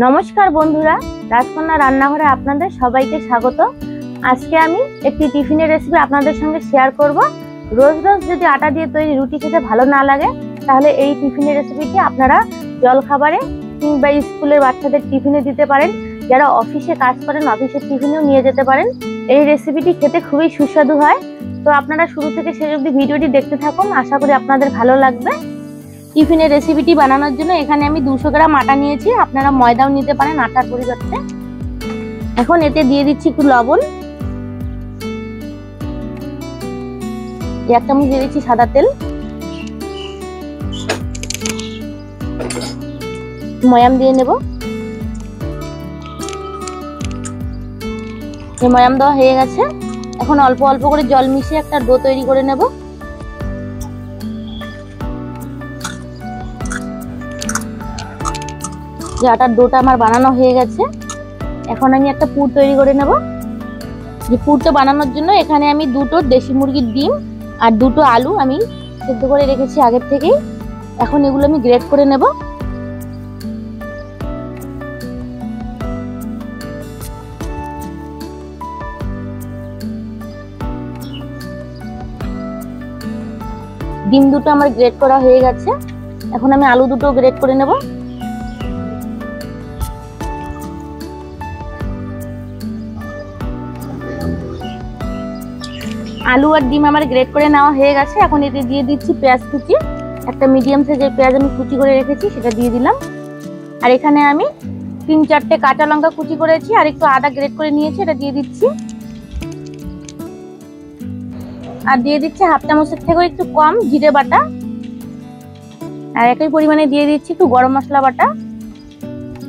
নমস্কার বন্ধুরা, রাজকন্যা রান্নাঘরে আপনাদের সবাইকে স্বাগত। আজকে আমি একটি টিফিনের রেসিপি আপনাদের সঙ্গে শেয়ার করব। রোজ রোজ যদি আটা দিয়ে তৈরি রুটি খেতে ভালো না লাগে, তাহলে এই টিফিনের রেসিপিটি আপনারা জলখাবারে কিংবা স্কুলের বাচ্চাদের টিফিনে দিতে পারেন। যারা অফিসে কাজ করেন, অফিসের টিফিনেও নিয়ে যেতে পারেন। এই রেসিপিটি খেতে খুবই সুস্বাদু হয়। তো আপনারা শুরু থেকে শেষ অবধি ভিডিওটি দেখতে থাকুন, আশা করি আপনাদের ভালো লাগবে। টিফিনের রেসিপিটি বানানোর জন্য এখানে আমি 200 গ্রাম আটা নিয়েছি, আপনারা ময়দাও নিতে পারেন আটার পরিবর্তে। এখন এতে দিয়ে দিচ্ছি একটু লবণ, 1 চামচ দিয়ে দিচ্ছি সাদা তেল, ময়াম দিয়ে নেব। এই ময়াম দেওয়া হয়ে গেছে। এখন অল্প অল্প করে জল মিশিয়ে একটা ডো তৈরি করে নেব। যে আটার ডোটা আমার বানানো হয়ে গেছে, এখন আমি একটা পুর তৈরি করে নেব। যে পুরটা বানানোর জন্য এখানে আমি 2টো দেশি মুরগির ডিম আর 2টো আলু আমি সেদ্ধ করে রেখেছি আগের থেকেই। এখন এগুলো আমি গ্রেট করে নেব। ডিম দুটো আমার গ্রেট করা হয়ে গেছে। এখন আমি আলু দুটো গ্রেট করে নেব। আলু আর ডিম আমার গ্রেট করে নেওয়া হয়ে গেছে। এখন এতে দিয়ে দিচ্ছি পেঁয়াজ কুচি, একটা মিডিয়াম সাইজের পেঁয়াজ আমি কুচি করে রেখেছি, সেটা দিয়ে দিলাম। আর এখানে আমি 3-4টে কাঁচা লঙ্কা কুচি করেছি আর একটু আদা গ্রেট করে নিয়েছি, এটা দিয়ে দিচ্ছি। আর দিয়ে দিচ্ছি 1/2 চামচের থেকেও একটু কম জিরে বাটা। আর একই পরিমাণে দিয়ে দিচ্ছি একটু গরম মশলা বাটা।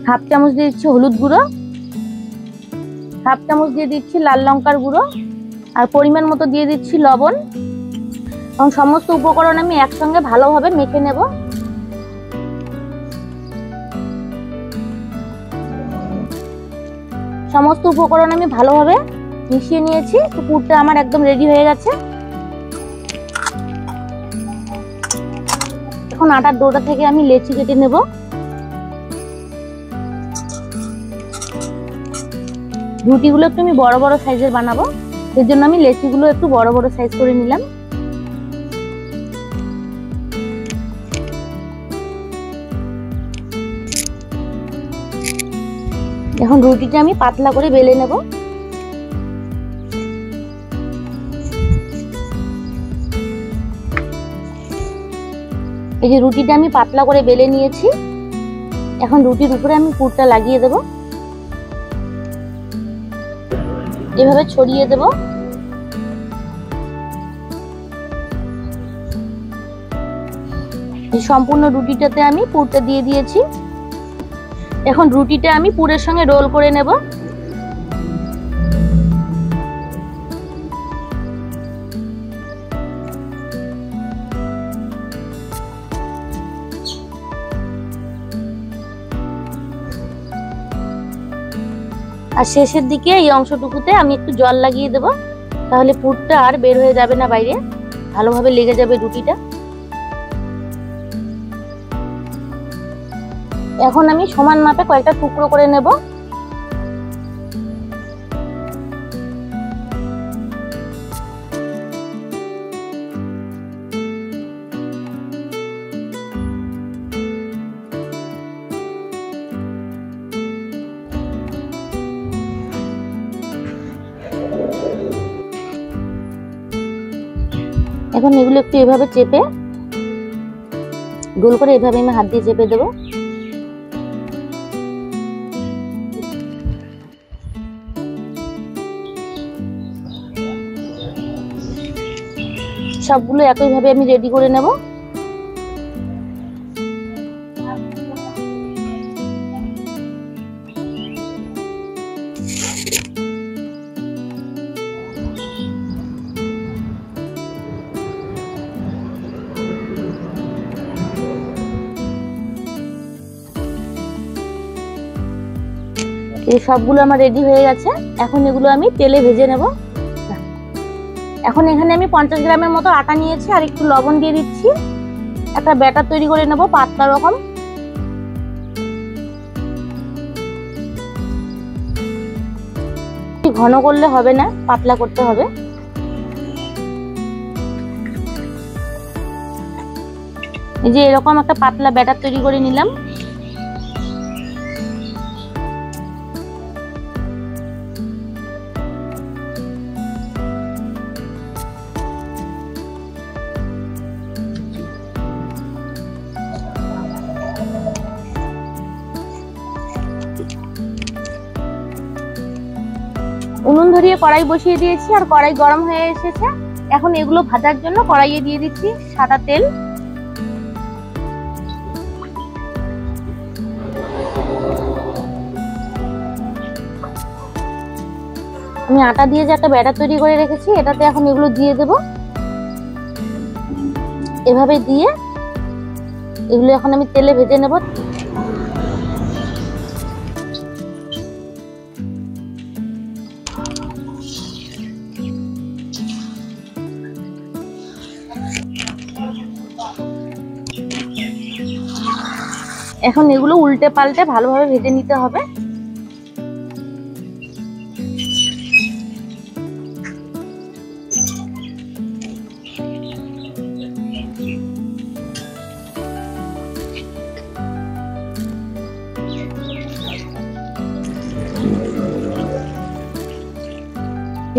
1/2 চামচ দিয়ে দিচ্ছি হলুদ গুঁড়ো, 1/2 চামচ দিয়ে দিচ্ছি লাল লঙ্কার গুঁড়ো, আর পরিমাণ মতো দিয়ে দিচ্ছি লবণ। এবং সমস্ত উপকরণ আমি একসঙ্গে ভালোভাবে মেখে নেব। সমস্ত উপকরণ আমি ভালোভাবে মিশিয়ে নিয়েছি। পুরটা আমার একদম রেডি হয়ে গেছে। এখন আটার ডোটা থেকে আমি লেচি কেটে নেব। রুটিগুলো একটু আমি বড় বড় সাইজের বানাবো, এর জন্য আমি লেচিগুলো একটু বড় বড় সাইজ করে নিলাম। এখন রুটিটা আমি পাতলা করে বেলে নেব। এই যে রুটিটা আমি পাতলা করে বেলে নিয়েছি। এখন রুটির উপরে আমি পুরটা লাগিয়ে দেব, এভাবে ছড়িয়ে দেব। সম্পূর্ণ রুটিটাতে আমি পুরটা দিয়ে দিয়েছি। এখন রুটিটা আমি পুরের সঙ্গে রোল করে নেব। আর শেষের দিকে এই অংশটুকুতে আমি একটু জল লাগিয়ে দেব, তাহলে পুরটা আর বের হয়ে যাবে না বাইরে, ভালোভাবে লেগে যাবে রুটিটা। এখন আমি সমান মাপে কয়েকটা টুকরো করে নেব। এখন এগুলো একটু এভাবে চেপে গোল করে এভাবে আমি হাত দিয়ে চেপে দেবো। সবগুলো একইভাবে আমি রেডি করে নেব। এই সবগুলো আমার রেডি হয়ে গেছে। এখন এগুলো আমি তেলে ভেজে নেব। এখন এখানে আমি 50 গ্রামের মতো আটা নিয়েছি আর একটু লবণ দিয়ে দিচ্ছি। একটা ব্যাটার তৈরি করে নেব পাতলা রকম। ঘন করলে হবে না, পাতলা করতে হবে। এই যে এরকম একটা পাতলা ব্যাটার তৈরি করে নিলাম। উনুন ধরিয়ে কড়াই বসিয়ে দিয়েছি আর কড়াই গরম হয়ে এসেছে। এখন এগুলো ভাজার জন্য কড়াইয়ে দিয়ে দিচ্ছি সাদা তেল। আমি আটা দিয়ে যে একটা ব্যাটার তৈরি করে রেখেছি, এটাতে এখন এগুলো দিয়ে দেব। এভাবে দিয়ে এগুলো এখন আমি তেলে ভেজে নেব। এখন এগুলো উল্টে পাল্টে ভালোভাবে ভেজে নিতে হবে।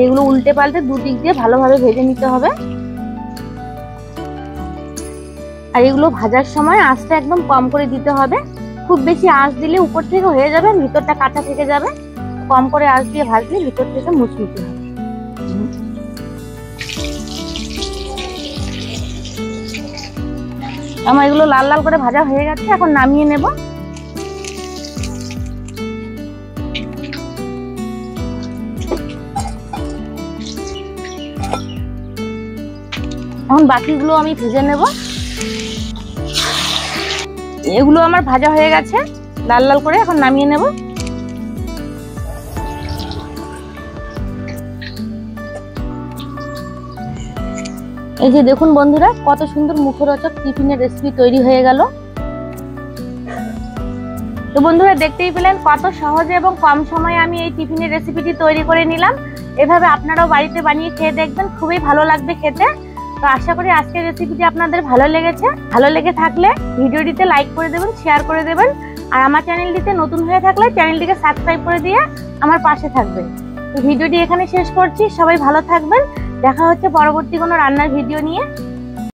এগুলো উল্টে পাল্টে দুদিক দিয়ে ভালোভাবে ভেজে নিতে হবে। আর এগুলো ভাজার সময় আঁচটা একদম কম করে দিতে হবে। খুব বেশি আঁচ দিলে উপর থেকে হয়ে যাবে, ভিতরটা কাঁচা থেকে যাবে। কম করে আঁচ দিয়ে ভাজলে ভিতর থেকে মুচমুচে হবে। আমার এগুলো লাল লাল করে ভাজা হয়ে গেছে, এখন নামিয়ে নেব। এখন বাকিগুলো আমি ভেজে নেব। এগুলো আমার ভাজা হয়ে গেছে লাল লাল করে, এখন নামিয়ে নেব। এই যে দেখুন বন্ধুরা, কত সুন্দর মুখরোচক টিফিনের রেসিপি তৈরি হয়ে গেল। তো বন্ধুরা দেখতেই পেলেন কত সহজে এবং কম সময়ে আমি এই টিফিনের রেসিপিটি তৈরি করে নিলাম। এভাবে আপনারাও বাড়িতে বানিয়ে খেয়ে দেখবেন, খুবই ভালো লাগবে খেতে। তো আশা করি আজকের রেসিপিটি আপনাদের ভালো লেগেছে। ভালো লেগে থাকলে ভিডিওটিতে লাইক করে দেবেন, শেয়ার করে দেবেন। আর আমার চ্যানেলটিতে নতুন হয়ে থাকলে চ্যানেলটিকে সাবস্ক্রাইব করে দিয়ে আমার পাশে থাকবেন। তো ভিডিওটি এখানে শেষ করছি। সবাই ভালো থাকবেন। দেখা হচ্ছে পরবর্তী কোনো রান্নার ভিডিও নিয়ে।